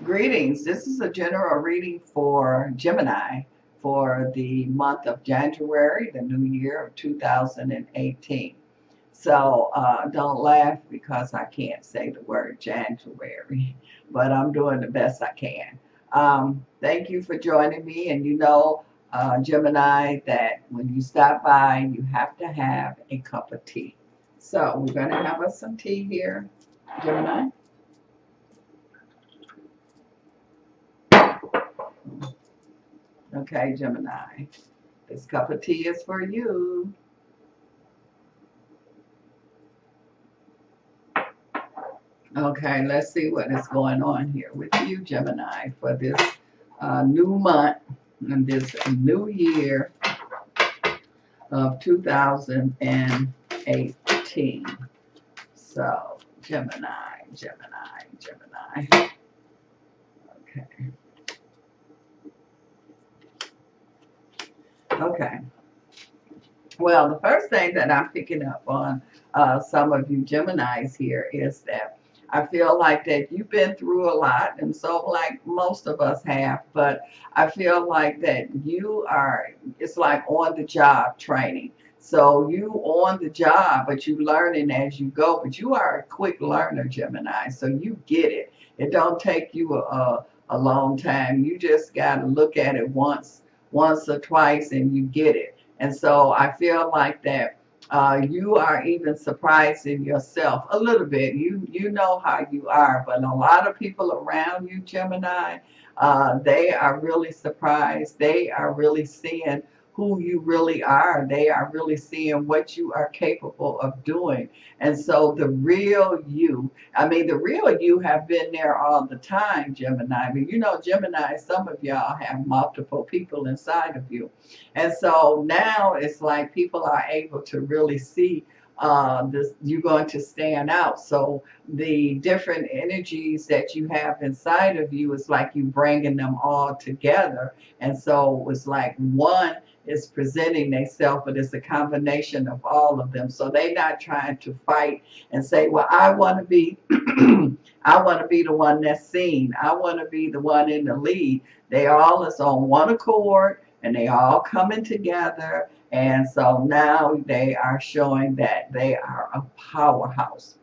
Greetings. This is a general reading for Gemini for the month of January, the new year of 2018. So don't laugh because I can't say the word January, but I'm doing the best I can. Thank you for joining me. And Gemini, that when you stop by, you have to have a cup of tea. So we're going to have us some tea here, Gemini. Okay, Gemini. This cup of tea is for you. Okay, let's see what is going on here with you, Gemini, for this new month and this new year of 2018. So, Gemini, Gemini, Gemini. Okay. Okay. Well, the first thing that I'm picking up on some of you Geminis here is that I feel like that you've been through a lot, and so like most of us have, but I feel like that you are, it's like on the job training. So you on the job, but you learning as you go, but you are a quick learner, Gemini, so you get it. It don't take you a long time. You just got to look at it once or twice, and you get it. And so I feel like that you are even surprising yourself a little bit. You know how you are, but a lot of people around you, Gemini, they are really surprised. They are really seeing who you really are. They are really seeing what you are capable of doing. And so the real you, I mean, the real you have been there all the time, Gemini. But Gemini, some of y'all have multiple people inside of you. And so now it's like people are able to really see this, you're going to stand out. So the different energies that you have inside of you is like you bringing them all together. And so it's like one is presenting themselves, but it's a combination of all of them. So they're not trying to fight and say, well, I want to be, I want to be the one that's seen. I want to be the one in the lead. They all is on one accord, and they all coming together. And so now they are showing that they are a powerhouse.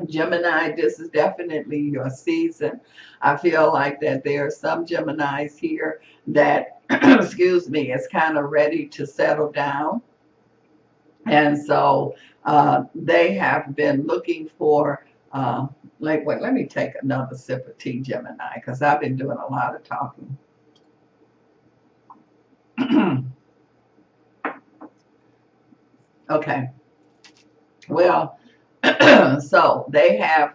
Gemini, this is definitely your season. I feel like that there are some Geminis here that, excuse me, is kind of ready to settle down. And so they have been looking for, wait, let me take another sip of tea, Gemini, because I've been doing a lot of talking. Okay. Well, so they have,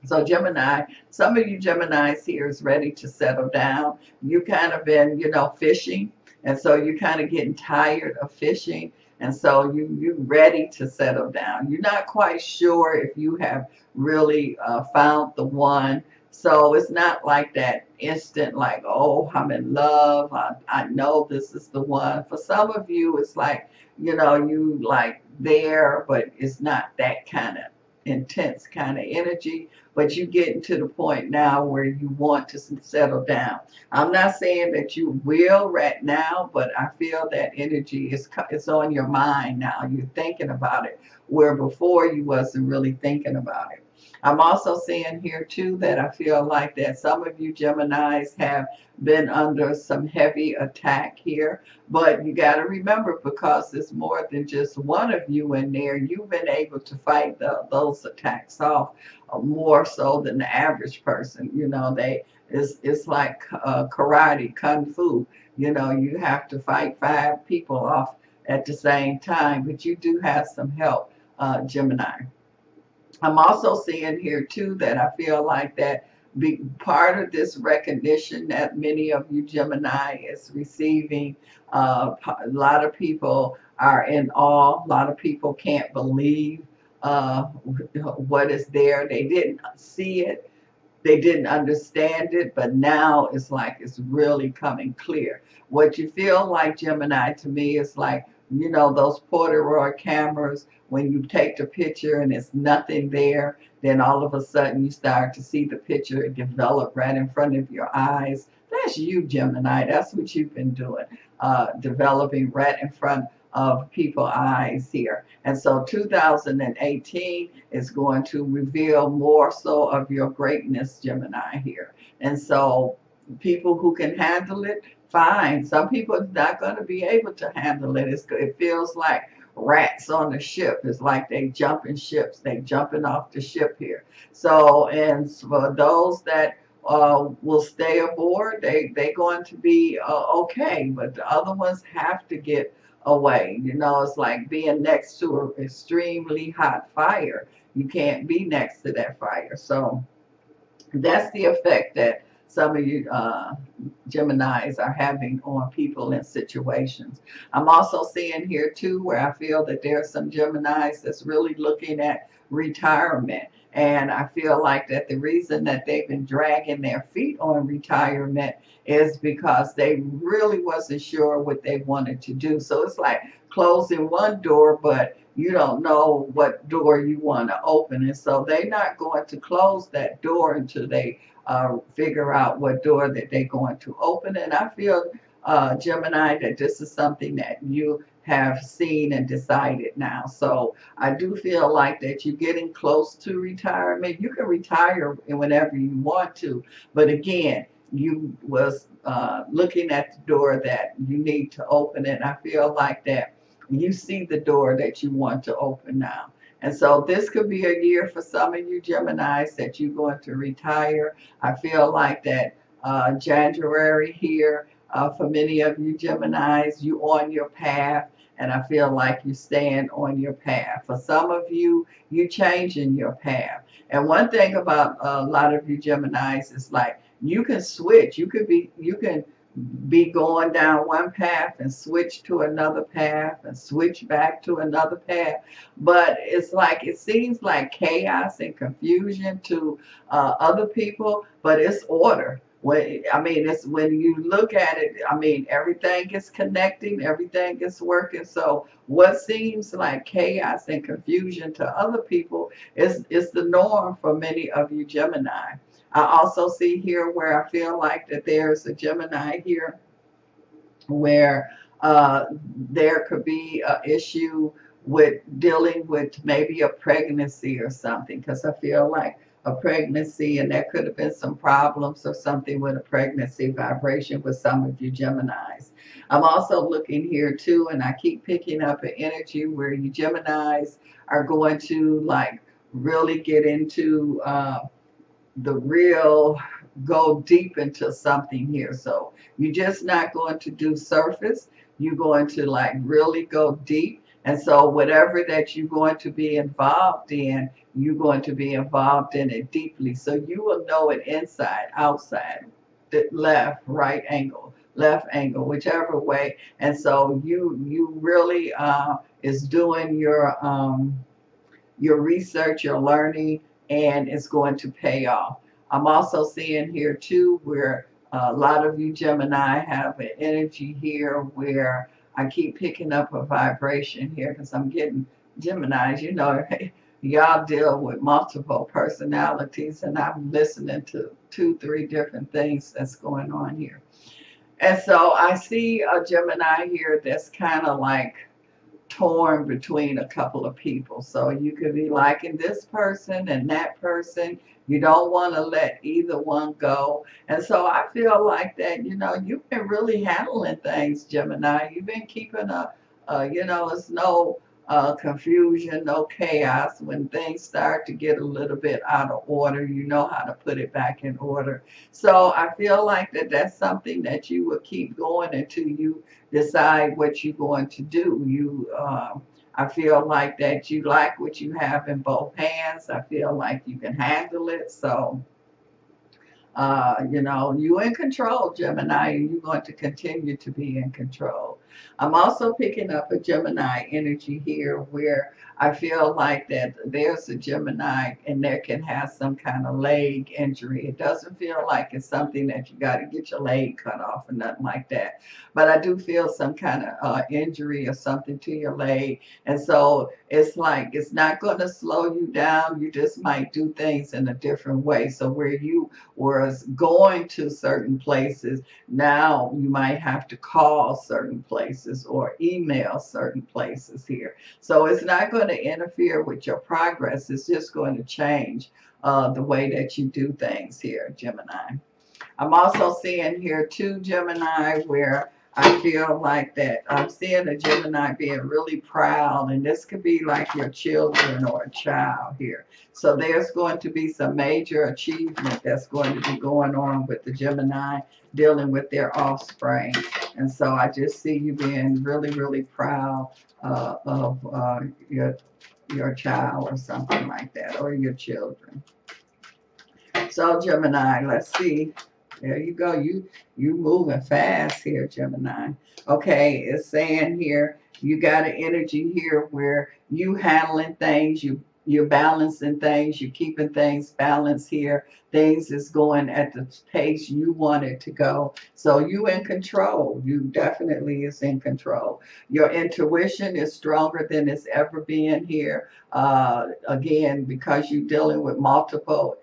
so Gemini, some of you Geminis here is ready to settle down. You kind of been, fishing. And so you kind of getting tired of fishing. And so you ready to settle down. You're not quite sure if you have really found the one. So it's not like that instant, like, oh, I'm in love. I know this is the one. For some of you, it's like, you like there, but it's not that kind of intense kind of energy. But you getting to the point now where you want to settle down. I'm not saying that you will right now, but I feel that energy is on your mind now. You're thinking about it, where before you wasn't really thinking about it. I'm also seeing here too that I feel like that some of you Geminis have been under some heavy attack here, but you got to remember, because it's more than just one of you in there, you've been able to fight those attacks off more so than the average person. It's like karate, kung fu. You have to fight 5 people off at the same time, but you do have some help, Gemini. I'm also seeing here too that I feel like that part of this recognition that many of you Gemini is receiving. A lot of people are in awe. A lot of people can't believe what is there. They didn't see it. They didn't understand it, but now it's like it's really coming clear. What you feel like, Gemini, to me is like you know, those Polaroid cameras, when you take the picture and it's nothing there, then all of a sudden you start to see the picture develop right in front of your eyes. That's you, Gemini. That's what you've been doing, developing right in front of people's eyes here. And so 2018 is going to reveal more so of your greatness, Gemini, here. And so people who can handle it, fine. Some people are not going to be able to handle it. It feels like rats on the ship. It's like they jumping ships. They jumping off the ship here. So, and for those that will stay aboard, they going to be okay. But the other ones have to get away. You know, it's like being next to an extremely hot fire. You can't be next to that fire. So that's the effect that some of you Geminis are having on people and situations. I'm also seeing here too where I feel that there are some Geminis that's really looking at retirement. And I feel like that the reason that they've been dragging their feet on retirement is because they really wasn't sure what they wanted to do. So it's like closing one door, but you don't know what door you want to open. And so they're not going to close that door until they figure out what door that they're going to open. And I feel, Gemini, that this is something that you have seen and decided now. So I do feel like that you're getting close to retirement. You can retire whenever you want to, but again, you was looking at the door that you need to open it. I feel like that you see the door that you want to open now. And so this could be a year for some of you Geminis that you're going to retire. I feel like that January here, for many of you Geminis, you on your path. And I feel like you stand on your path. For some of you, you changing your path. And one thing about a lot of you Geminis is like you can switch. You can be going down one path and switch to another path and switch back to another path. But it's like it seems like chaos and confusion to other people, but it's order. I mean, it's when you look at it, I mean, everything is connecting, everything is working. So what seems like chaos and confusion to other people is the norm for many of you Gemini. I also see here where I feel like that there's a Gemini here where there could be an issue with dealing with maybe a pregnancy or something, because I feel like a pregnancy, and there could have been some problems or something with a pregnancy vibration with some of you Geminis. I'm also looking here too, and I keep picking up an energy where you Geminis are going to like really get into the real, go deep into something here. So you're just not going to do surface. You're going to like really go deep. And so whatever that you're going to be involved in, you're going to be involved in it deeply. So you will know it inside, outside, left, right angle, left angle, whichever way. And so you really is doing your research, your learning, and it's going to pay off. I'm also seeing here too where a lot of you Gemini have an energy here where I keep picking up a vibration here because I'm getting Geminis, you know, y'all deal with multiple personalities, and I'm listening to 2-3 different things that's going on here. And so I see a Gemini here that's kind of like torn between a couple of people. So you could be liking this person and that person. You don't want to let either one go. And so I feel like that, you know, you've been really handling things, Gemini. You've been keeping you know, it's no confusion, no chaos. When things start to get a little bit out of order, you know how to put it back in order. So I feel like that's something that you will keep going until you decide what you're going to do. I feel like that you like what you have in both hands. I feel like you can handle it. So, you know, you're in control, Gemini, and you're going to continue to be in control. I'm also picking up a Gemini energy here where I feel like that there's a Gemini and there can have some kind of leg injury. It doesn't feel like it's something that you got to get your leg cut off or nothing like that. But I do feel some kind of injury or something to your leg. And so it's like it's not going to slow you down. You just might do things in a different way. So where you was going to certain places, now you might have to call certain places or email certain places here. So it's not going to interfere with your progress. It's just going to change the way that you do things here, Gemini. I'm also seeing here two Gemini where I feel like that I'm seeing a Gemini being really proud, and this could be like your children or a child here. So there's going to be some major achievement that's going to be going on with the Gemini dealing with their offspring. And so I just see you being really, really proud of your child or something like that, or your children. So Gemini, let's see. There you go. You moving fast here, Gemini. Okay, it's saying here you got an energy here where you handling things, you're balancing things, you're keeping things balanced here. Things is going at the pace you want it to go. So you in control. You definitely is in control. Your intuition is stronger than it's ever been here. Again, because you're dealing with multiple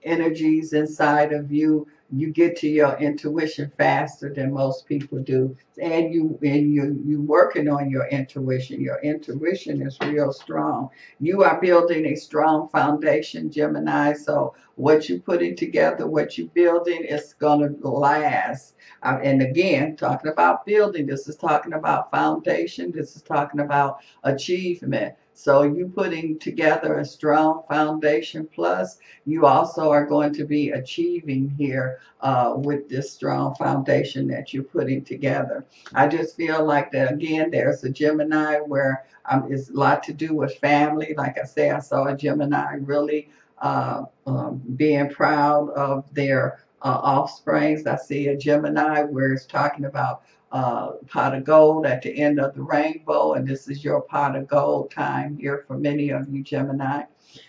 energies inside of you, you get to your intuition faster than most people do, and you working on your intuition. Your intuition is real strong. You are building a strong foundation, Gemini. So what you putting together, what you building, is gonna last. And again, talking about building, this is talking about foundation. This is talking about achievement. So you putting together a strong foundation, plus you also are going to be achieving here with this strong foundation that you're putting together. I just feel like that again, there's a Gemini where it's a lot to do with family. Like I say, I saw a Gemini really being proud of their offsprings. I see a Gemini where it's talking about pot of gold at the end of the rainbow, and this is your pot of gold time here for many of you Gemini.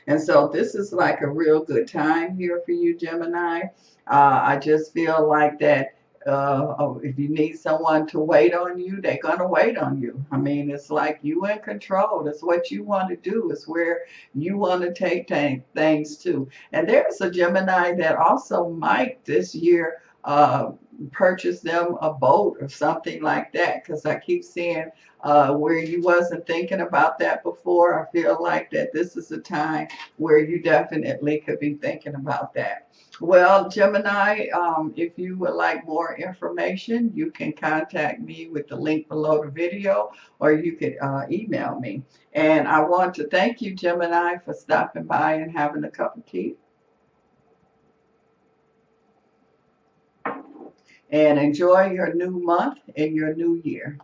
And so this is like a real good time here for you Gemini. I just feel like that if you need someone to wait on you, they're going to wait on you. I mean, it's like you in control. It's what you want to do. It's where you want to take things to. And there's a Gemini that also might this year purchase them a boat or something like that, because I keep seeing where you wasn't thinking about that before. I feel like that this is a time where you definitely could be thinking about that. Well, Gemini, if you would like more information, you can contact me with the link below the video, or you could email me. And I want to thank you, Gemini, for stopping by and having a cup of tea. And enjoy your new month and your new year.